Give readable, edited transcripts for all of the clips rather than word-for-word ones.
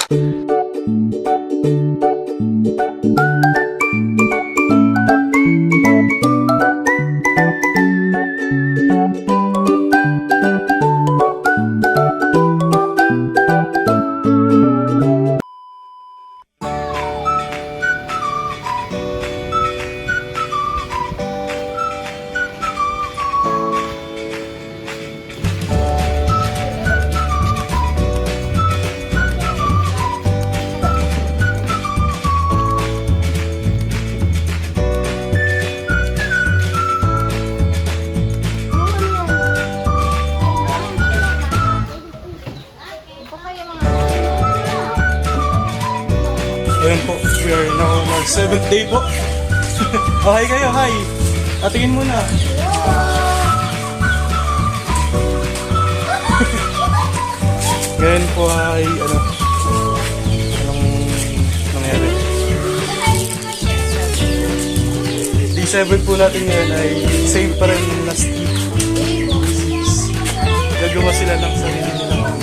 Ayan po, we are now on our 7th day po. Oh, hi kayo, hi. Atingin muna. Ngayon po ay, anong nangyari? Day 7 po natin ngayon ay same pa rin last week. Gagawa sila ng sarili nila.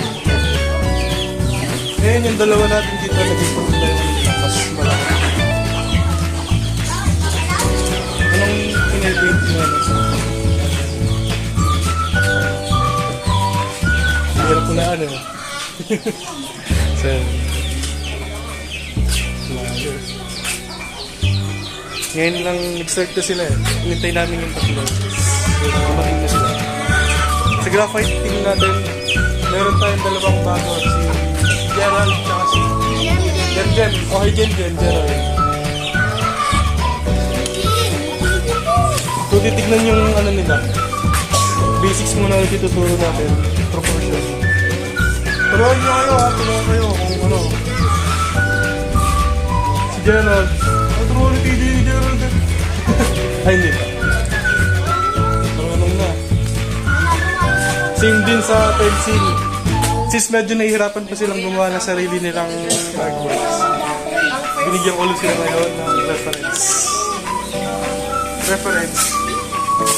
Ngayon yung dalawa natin dito naging pagpunta yung mas malaki. Anong pinag-paint nyo? Hirap po na ano. So, ngayon lang nag-start na sila eh. Hinintay namin yung tatlo. So, kumating na sila. Sa graphite team natin, meron tayong dalawang bago. Si Gerald tsaka si Jem. Okay, Jem, Gerald. So, titignan yung ano nila. Basics muna ulit ituturo natin. Proportion. Turuan nyo kayo ha. Turuan kayo kung ano. Si Gerald. Turuan ni TJ ni Gerald. Ay, hindi pa. Turuan na. Same din sa pencil. Since medyo nahihirapan pa silang gumawa ng sarili nilang artworks, binigyan ko ulit sila ngayon ng reference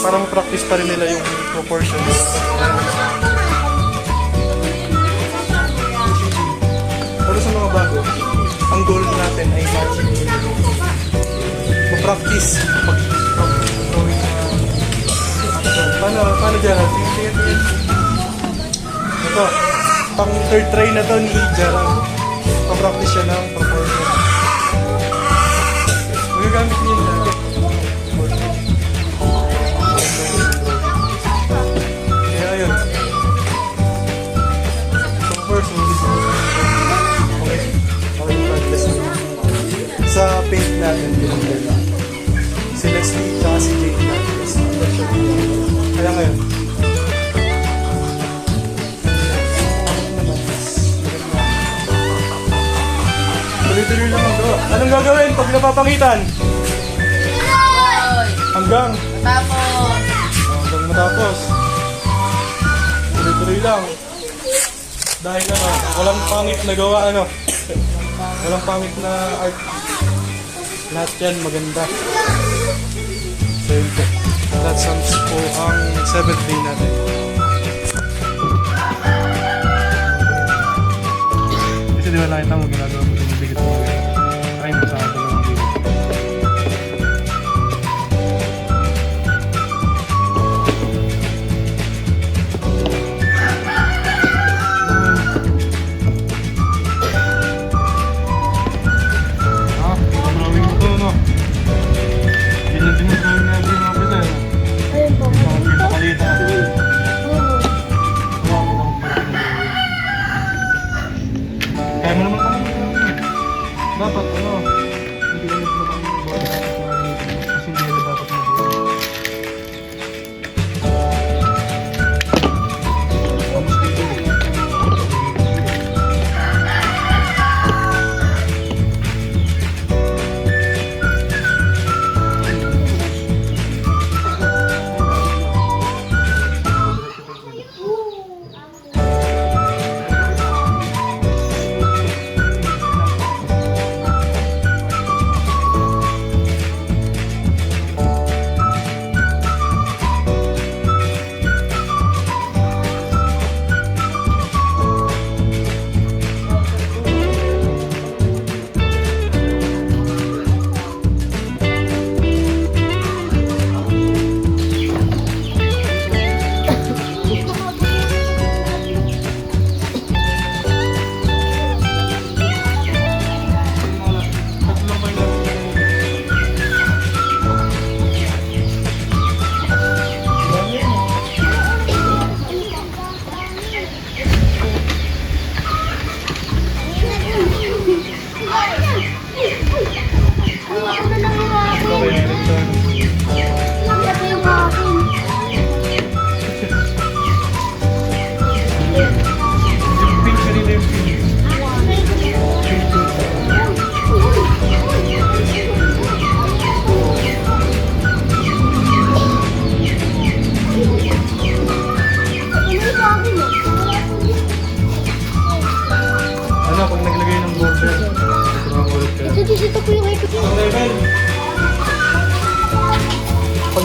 para ma-practice pa rin nila yung proportions. Pero sa mga bago, ang goal natin ay ma-practice pag-drawing na paano dyan? Tingin. Ito, pang third try na to ni Gerald. Pa-practice siya ng proportion. Magagamit niya na. Kaya yun. So first, okay, practice sa paint natin. Si Leslie at si Jake natin. Kaya ngayon. Tuloy-tuloy lang ang gawa. Anong gagawin pag napapangitan? Hanggang matapos. Tuloy-tuloy lang. Dahil walang pangit na gawa, walang pangit na art. Lahat yan maganda. So yun po. That sums po ang 7th day natin. Kasi di ba nakita mo ginagawa mo yung bigat mo. Try mo sa dalawang bigat. Drawing mo to, no? Ganyan din yung drawing na yung mga pita. Ayun po. Pinapalita. Kaya mo naman kami.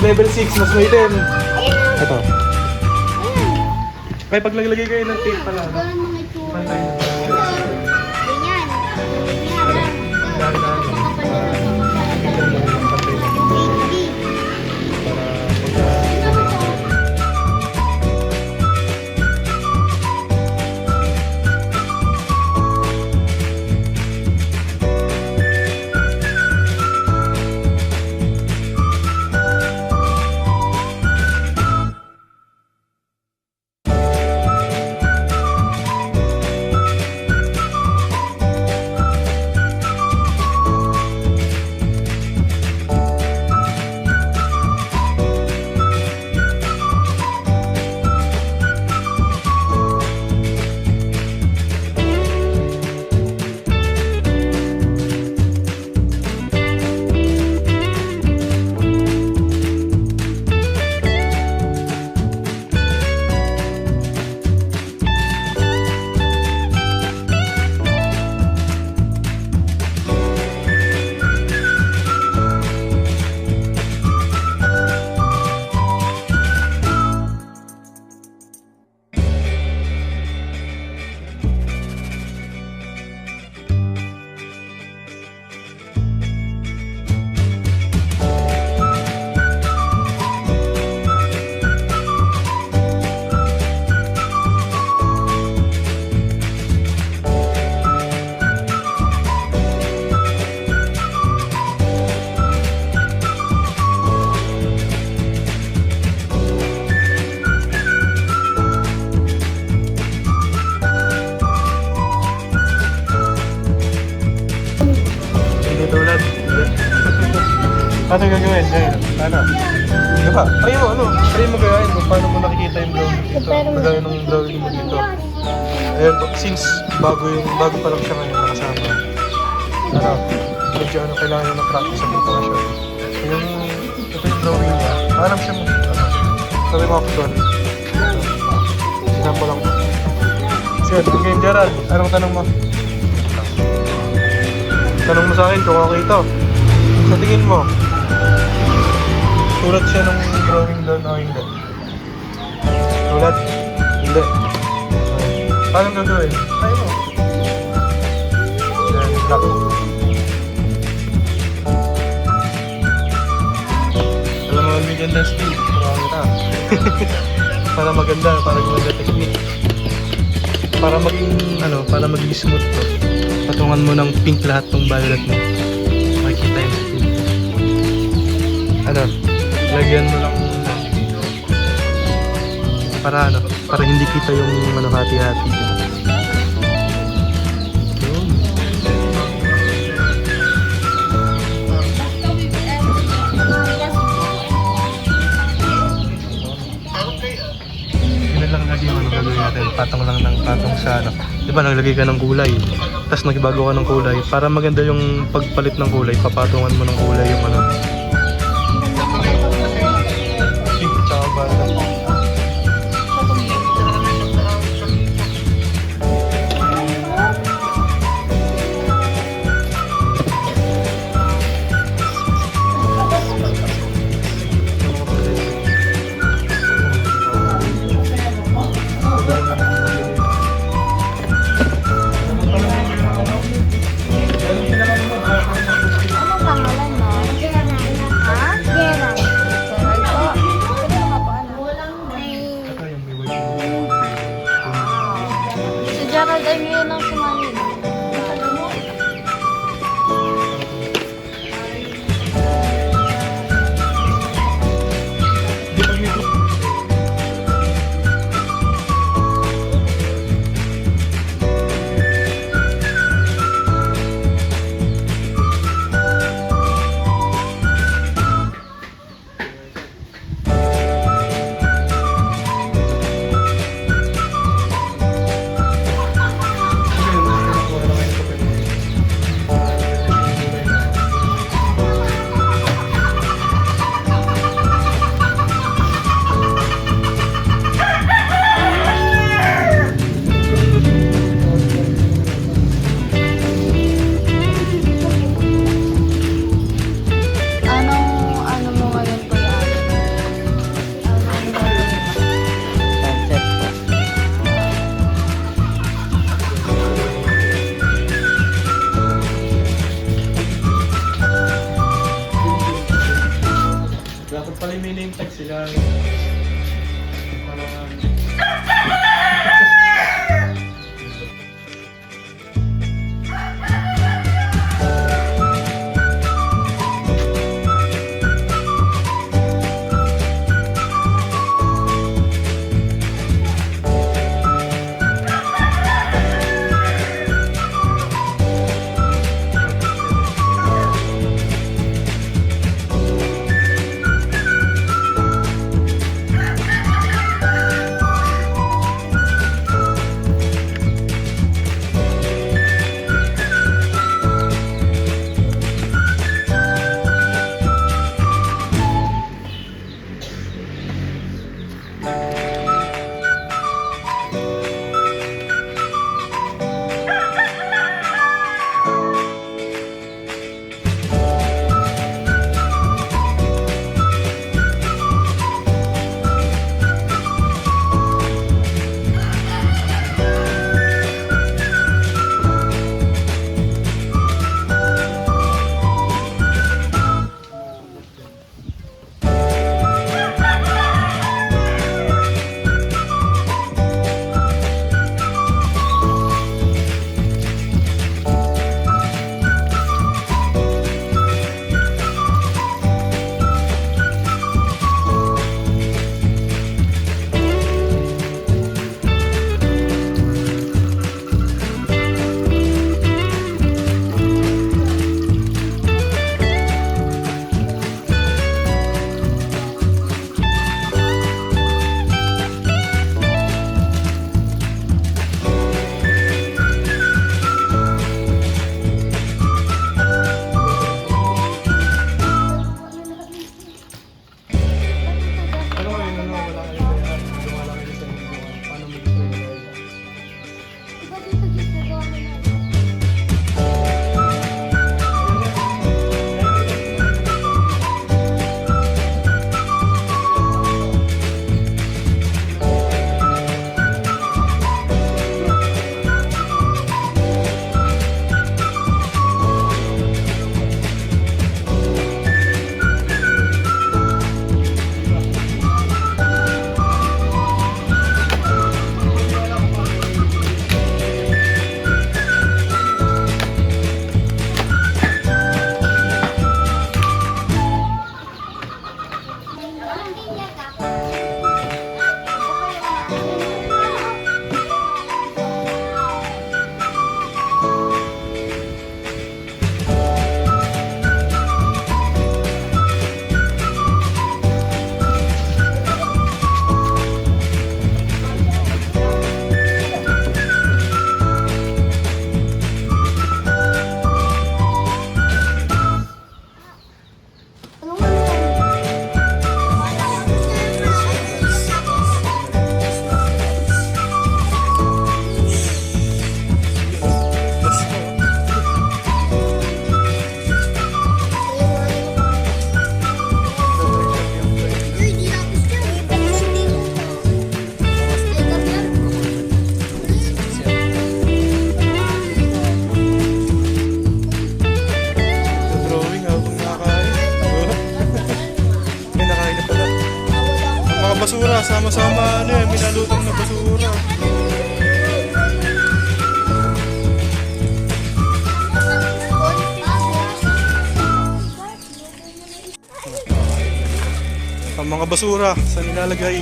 level 6, mas maitim. Ayun. Ito. Ayun. Kaya pag naglagay kayo ng tape pala, no? Ganun mga itsura. Pantay na. Ganyan. Ganyan. Dahan-dahan lang. Kapal na lang. Pantay lang. Hindi. Para pagka... Hindi tulad. Ano gagawin? Ngayon, ano? Di ba? Try mo, ano? Try mo gayahin kung paano mo nakikita yung drawing dito. Magaya ng drawing mo dito. Ayan, since bago pa lang siya ngayon nakasama. Ano? Medyo ano, kailangan nyo ng practice sa dito siya. Ito yung drawing niya. Parang siya mo, ano? Sabi mo, sorry. Example lang mo. Sige, okay, Gerald. Anong tanong mo? Tanong mo sa akin kung okay ito. Sa tingin mo, tulad siya ng drawing doon o hindi? Tulad? Hindi. Paano gagawin? Try mo. Then, lock. Alam mo, bigyan ng speed. Marami na. Para maganda, para gumanda technique. Para maging smooth to. Patungan mo ng pink lahat ng violet mo. Makikita yung pink. Ano, lagyan mo lang para hindi kita yung hati-hati. Yun. Yun lang lagi yung gagawin natin. Patong lang ng patong sa Di ba naglagay ka ng kulay, tapos nagbago ka ng kulay. Para maganda yung pagpalit ng kulay, papatungan mo ng kulay yung pink tsaka violet. Anong pangalan mo? Ha? Gerald. Gerald po. Pwede mo kapaano? Ito yung may white. Si Gerald ay ngayon ang sumali. Di pag may sama-sama ano eh, minalutang na basura. Ang mga basura sa nilalagay.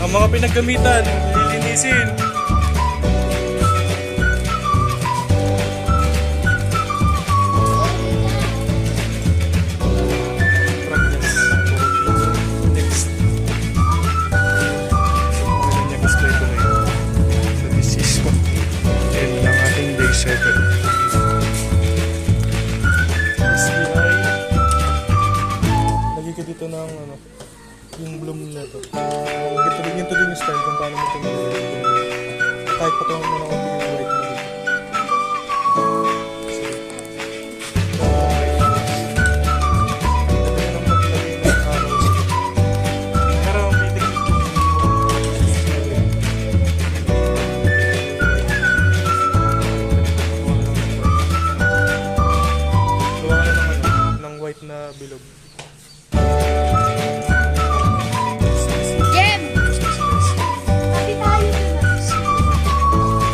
Ang mga pinaggamitan, lilinisin. Progress. Next. Kung niya gusto ito ngayon. So this is what end ng ating day 7. SBI. Lagi ka dito ng ano, yung bloom na ito. Ganito din yung style kung paano mo ito nilagay. Kahit patungan mo na konti yung white mo dito. Ito yung maglagay ng araw sa ito. Pero may technique yung gawa ka ng white na bilog. Jem! Sabi tayo na.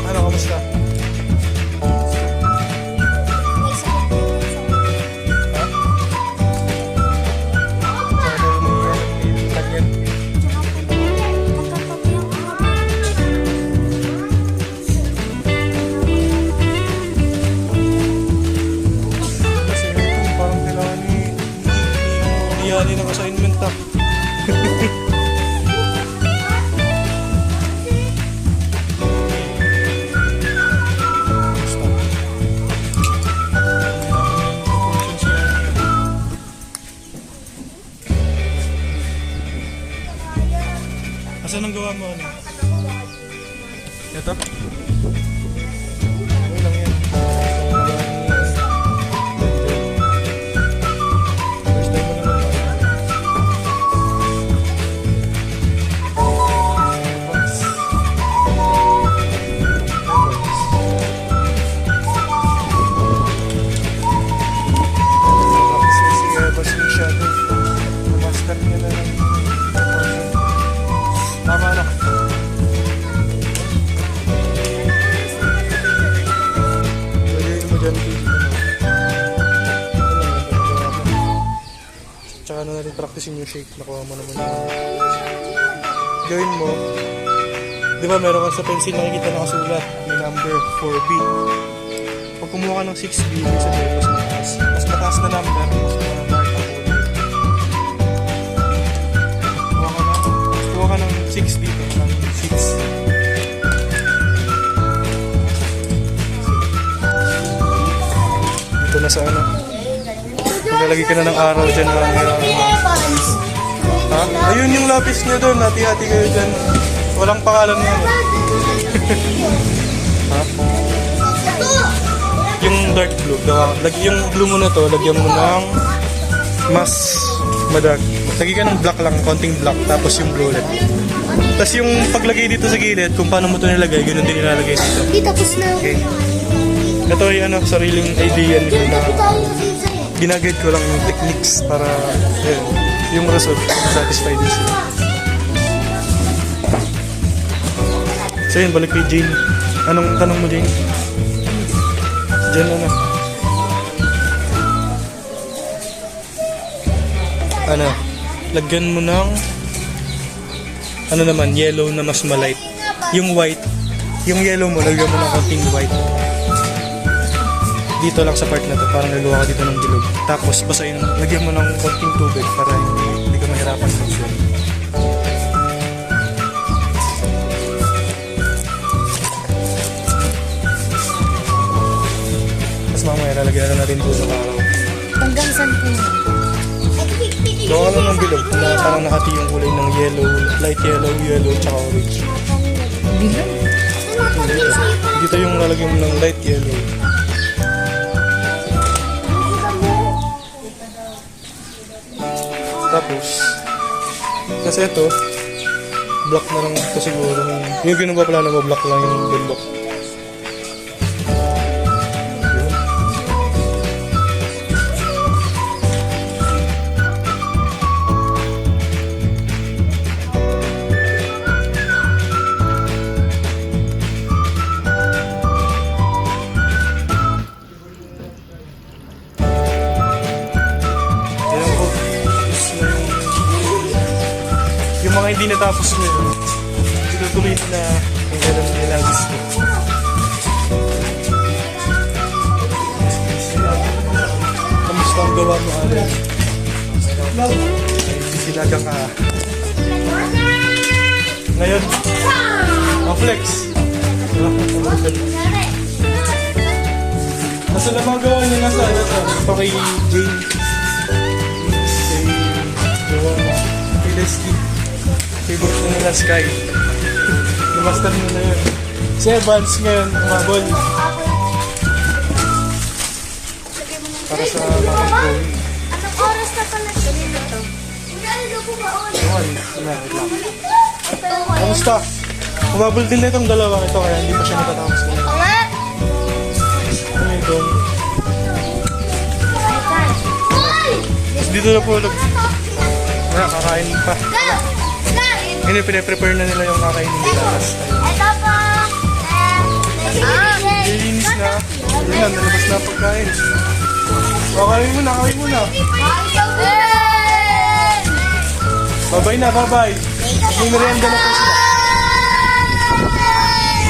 Ano, kamusta? May sakit po. Ha? Sana may tagyan. Tsaka po magkatabi ang Kasi ito, parang kailangan ni ng assignment ah. Asan ang gawa mo? Ano? Ito? Ano lang yan? First time mo naman na-master niya na lang. Tama na. Lagay mo dyan dito. Tsaka na natin practicein yung shake. Nakuha mo naman yun. Gawin mo. Di ba meron ka sa pencil nakikita nakasulat. May number 4B. Pag kumuha ka ng 6B, may sabihin mas mataas. Mas mataas na number, mas dark ang kulay. Kuha ka ng 6 dito, ng 6. Dito na sa ano. Maglalagay ka na ng araw dyan. Ha? Ayun yung lapis niya doon. Hati-hati kayo dyan. Walang pangalan niya. Ha? Yung dark blue. Yung blue mo na to, lagyan mo ng mas madark. Lagay ka ng black lang, konting black. Tapos yung blue ulit. Tapos yung paglagay dito sa gilid, kung paano mo ito nilagay, ganoon din nilalagay dito. Di tapos na. Okay. Ito ay ano, sariling idea nito na ginaguide ko lang yung techniques para yung result satisfied din sila. So yun, balik kay Jane. Anong tanong mo, Jane? Jane, ano, lagyan mo ng ano naman, yellow na mas malight. Yung white, yung yellow mo, lagyan mo ng konting white. Dito lang sa part na to, parang nagawa ka dito ng bilog. Tapos basahin, lagyan mo ng konting tubig para hindi ka mahirapan mag-swim. Tapos mamaya lalagyan na natin doon ng araw. Hanggang saan po yun? Gawa lang ng bilog na parang nakati yung kulay ng yellow, light yellow, yellow, tsaka orange. Bilog? Dito yung lalagyan mo ng light yellow. Tapos, kasi ito, block na lang ito siguro. Yung ginawa pala na block lang yung bundok. Yun. Ayan po. Tapos na yung mga hindi natapos nyo. Tuloy na ang ganun nila gusto. Kamusta ang gawa mo, Allen? Sinaga ka. Ngayon, ang flex. Nasa na mga gawa niya nasa? Ito kay Jane. Kay Joanna. Kay Leslie. Favorite na nila Sky. Lumastan mo na yun. Si Evans ngayon, umabol. Para sa mga going. Anong oras na pala kanina to? Ewan, wait lang. Kamusta? Umabol din na itong dalawang ito kaya hindi pa siya natatapos na. Ito nga! Ano ito? Dito na po ulit. Kaya kakain pa. Ngayon pinaprepare na nila yung kakainin nila. Ito po! Nilinis na. Ayan, nalabas na pagkain. Kakain mo na, kakain mo na. Bye-bye na, bye-bye. May merienda na po sila.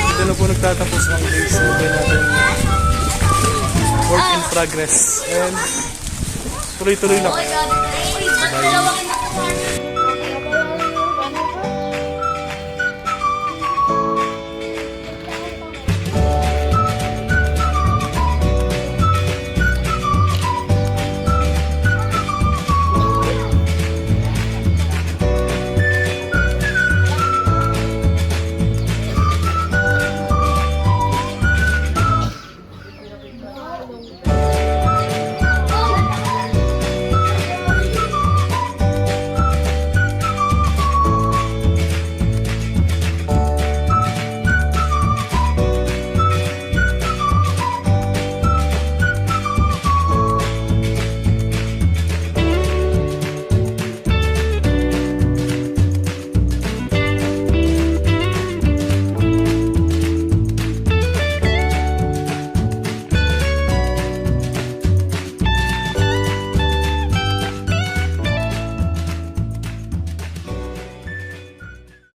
Dito na po nagtatapos ang days na natin. Work in progress. And tuloy-tuloy lang. Bye.